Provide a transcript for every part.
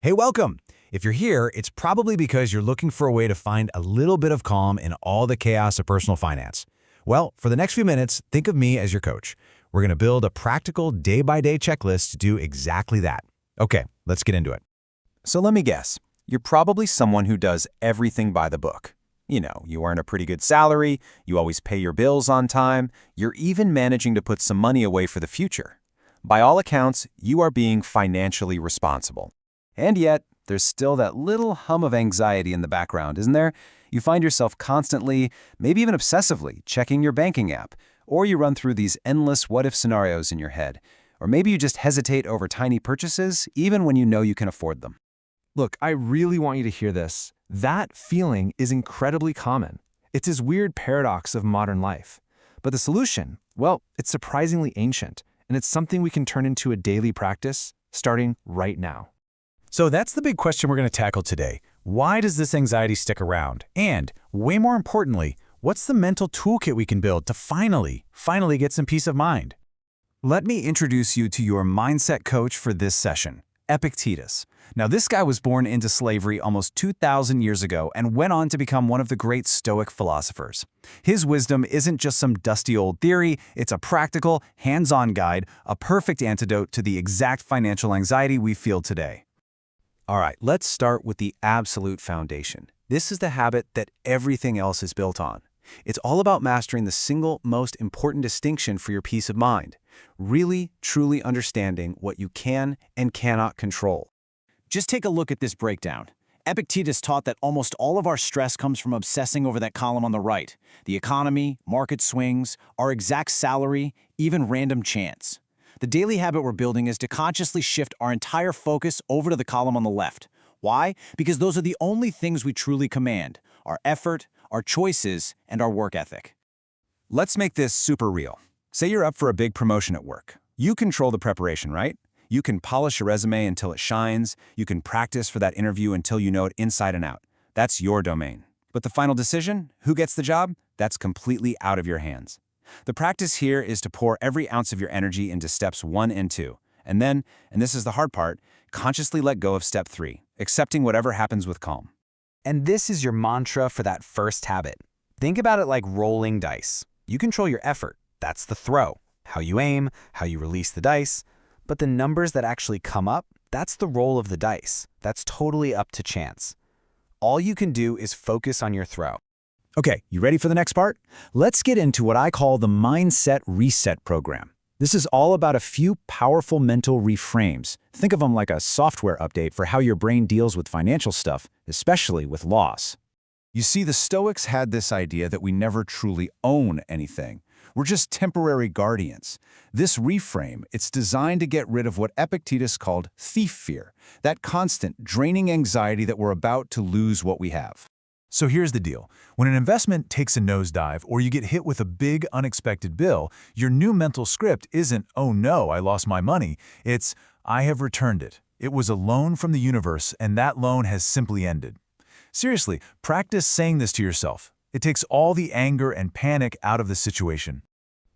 Hey, welcome! If you're here, it's probably because you're looking for a way to find a little bit of calm in all the chaos of personal finance. Well, for the next few minutes, think of me as your coach. We're going to build a practical day-by-day checklist to do exactly that. Okay, let's get into it. So let me guess, you're probably someone who does everything by the book. You earn a pretty good salary, you always pay your bills on time, you're even managing to put some money away for the future. By all accounts, you are being financially responsible. And yet, there's still that little hum of anxiety in the background, isn't there? You find yourself constantly, maybe even obsessively, checking your banking app, or you run through these endless what-if scenarios in your head. Or maybe you just hesitate over tiny purchases, even when you know you can afford them. Look, I really want you to hear this. That feeling is incredibly common. It's this weird paradox of modern life. But the solution, well, it's surprisingly ancient, and it's something we can turn into a daily practice, starting right now. So that's the big question we're going to tackle today. Why does this anxiety stick around? And, way more importantly, what's the mental toolkit we can build to finally get some peace of mind? Let me introduce you to your mindset coach for this session, Epictetus. Now, this guy was born into slavery almost 2,000 years ago and went on to become one of the great Stoic philosophers. His wisdom isn't just some dusty old theory, it's a practical, hands-on guide, a perfect antidote to the exact financial anxiety we feel today. All right, let's start with the absolute foundation. This is the habit that everything else is built on. It's all about mastering the single most important distinction for your peace of mind, really, truly understanding what you can and cannot control. Just take a look at this breakdown. Epictetus taught that almost all of our stress comes from obsessing over that column on the right: the economy, market swings, our exact salary, even random chance. The daily habit we're building is to consciously shift our entire focus over to the column on the left. Why? Because those are the only things we truly command: our effort, our choices, and our work ethic. Let's make this super real. Say you're up for a big promotion at work. You control the preparation, right? You can polish your resume until it shines. You can practice for that interview until you know it inside and out. That's your domain. But the final decision, who gets the job, that's completely out of your hands. The practice here is to pour every ounce of your energy into steps 1 and 2. And then, and this is the hard part, consciously let go of step 3, accepting whatever happens with calm. And this is your mantra for that first habit. Think about it like rolling dice. You control your effort. That's the throw. How you aim, how you release the dice. But the numbers that actually come up, that's the roll of the dice. That's totally up to chance. All you can do is focus on your throw. Okay, you ready for the next part? Let's get into what I call the Mindset Reset program. This is all about a few powerful mental reframes. Think of them like a software update for how your brain deals with financial stuff, especially with loss. You see, the Stoics had this idea that we never truly own anything. We're just temporary guardians. This reframe, it's designed to get rid of what Epictetus called thief fear, that constant, draining anxiety that we're about to lose what we have. So here's the deal. When an investment takes a nosedive or you get hit with a big unexpected bill, your new mental script isn't, "Oh no, I lost my money." It's, "I have returned it. It was a loan from the universe and that loan has simply ended." Seriously, practice saying this to yourself. It takes all the anger and panic out of the situation.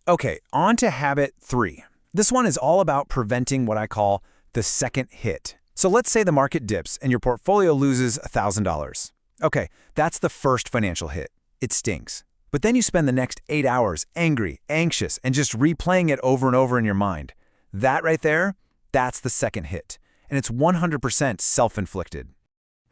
Okay, on to habit 3. This one is all about preventing what I call the second hit. So let's say the market dips and your portfolio loses $1,000. Okay, that's the first financial hit. It stings. But then you spend the next 8 hours angry, anxious, and just replaying it over and over in your mind. That right there, that's the second hit. And it's 100% self-inflicted.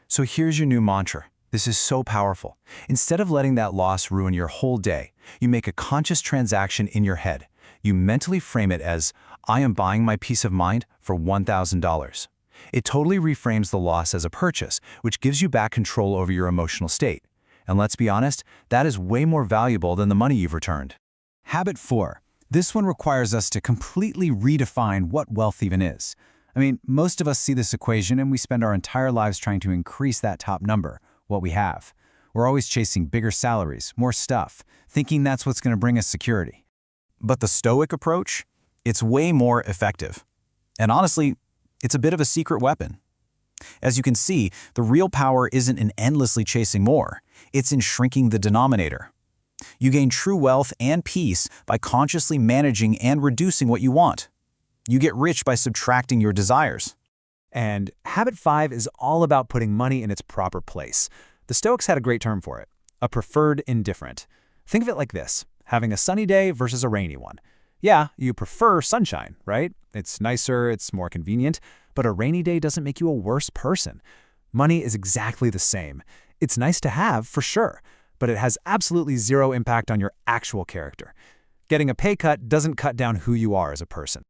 So here's your new mantra. This is so powerful. Instead of letting that loss ruin your whole day, you make a conscious transaction in your head. You mentally frame it as, "I am buying my peace of mind for $1,000. It totally reframes the loss as a purchase, which gives you back control over your emotional state. And let's be honest, that is way more valuable than the money you've returned. Habit 4. This one requires us to completely redefine what wealth even is. I mean, most of us see this equation and we spend our entire lives trying to increase that top number, what we have. We're always chasing bigger salaries, more stuff, thinking that's what's going to bring us security. But the Stoic approach, it's way more effective. And honestly, it's a bit of a secret weapon. As you can see, the real power isn't in endlessly chasing more. It's in shrinking the denominator. You gain true wealth and peace by consciously managing and reducing what you want. You get rich by subtracting your desires. And habit 5 is all about putting money in its proper place. The Stoics had a great term for it, a preferred indifferent. Think of it like this, having a sunny day versus a rainy one. Yeah, you prefer sunshine, right? It's nicer, it's more convenient, but a rainy day doesn't make you a worse person. Money is exactly the same. It's nice to have, for sure, but it has absolutely zero impact on your actual character. Getting a pay cut doesn't cut down who you are as a person.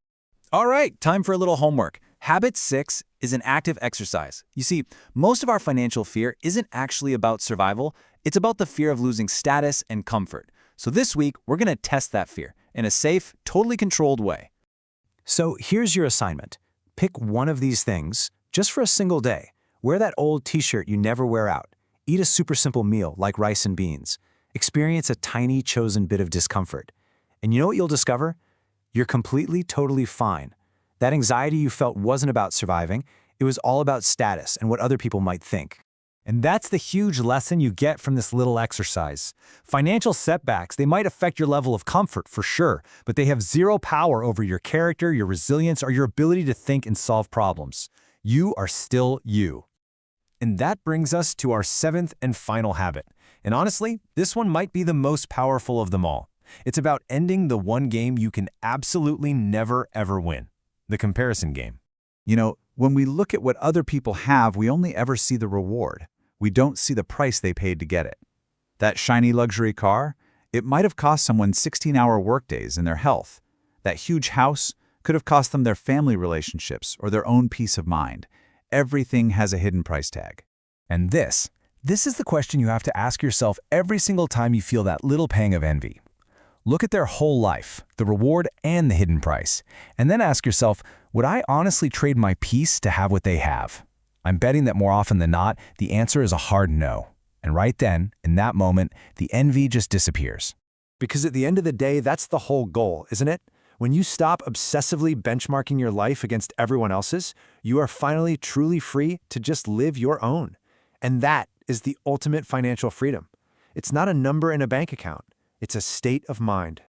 All right, time for a little homework. Habit 6 is an active exercise. You see, most of our financial fear isn't actually about survival, it's about the fear of losing status and comfort. So this week, we're going to test that fear in a safe, totally controlled way. So here's your assignment. Pick one of these things, just for a single day. Wear that old t-shirt you never wear out. Eat a super simple meal like rice and beans. Experience a tiny chosen bit of discomfort. And you know what you'll discover? You're completely, totally fine. That anxiety you felt wasn't about surviving, it was all about status and what other people might think. And that's the huge lesson you get from this little exercise. Financial setbacks, they might affect your level of comfort for sure, but they have zero power over your character, your resilience, or your ability to think and solve problems. You are still you. And that brings us to our 7th and final habit. And honestly, this one might be the most powerful of them all. It's about ending the one game you can absolutely never ever win. The comparison game. You know, when we look at what other people have, we only ever see the reward. We don't see the price they paid to get it. That shiny luxury car, it might have cost someone 16-hour workdays and their health. That huge house could have cost them their family relationships or their own peace of mind. Everything has a hidden price tag. And this is the question you have to ask yourself every single time you feel that little pang of envy. Look at their whole life, the reward and the hidden price, and then ask yourself, would I honestly trade my peace to have what they have? I'm betting that more often than not, the answer is a hard no. And right then, in that moment, the envy just disappears. Because at the end of the day, that's the whole goal, isn't it? When you stop obsessively benchmarking your life against everyone else's, you are finally truly free to just live your own. And that is the ultimate financial freedom. It's not a number in a bank account. It's a state of mind.